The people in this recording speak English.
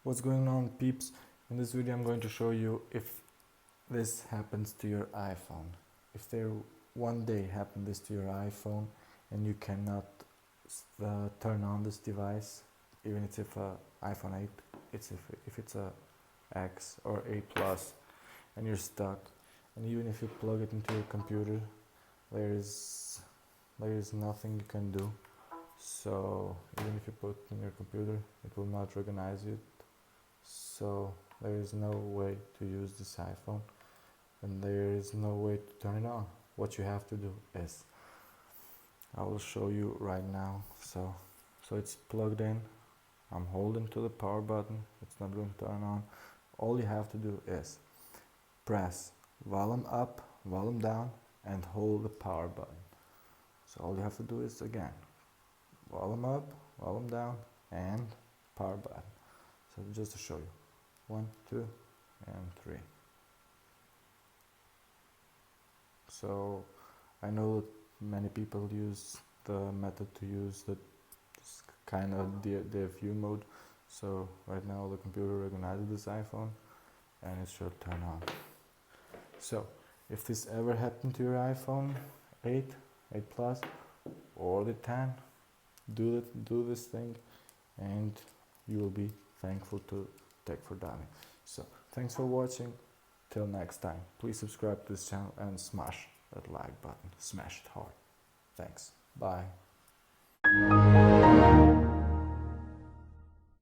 What's going on, peeps? In this video I'm going to show you if this happens to your iPhone. If there one day happen this to your iPhone and you cannot turn on this device, even if it's a iPhone 8, if it's a X or 8 Plus and you're stuck, and even if you plug it into your computer, there is nothing you can do. So even if you put it in your computer, it will not recognize it. So there is no way to use this iPhone, and there is no way to turn it on. What you have to do is, I will show you right now. So it's plugged in. I'm holding to the power button. It's not going to turn on. All you have to do is press volume up, volume down, and hold the power button. So all you have to do is, again, volume up, volume down, and power button. So just to show you, 1, 2, and 3. So I know that many people use the method to use the kind of DFU mode. So right now the computer recognizes this iPhone and it should turn on. So if this ever happened to your iPhone 8, 8 Plus, or the 10, do this thing, and you will be thankful to Tech4Dummies. So thanks for watching. Till next time, please subscribe to this channel and smash that like button. Smash it hard. Thanks. Bye.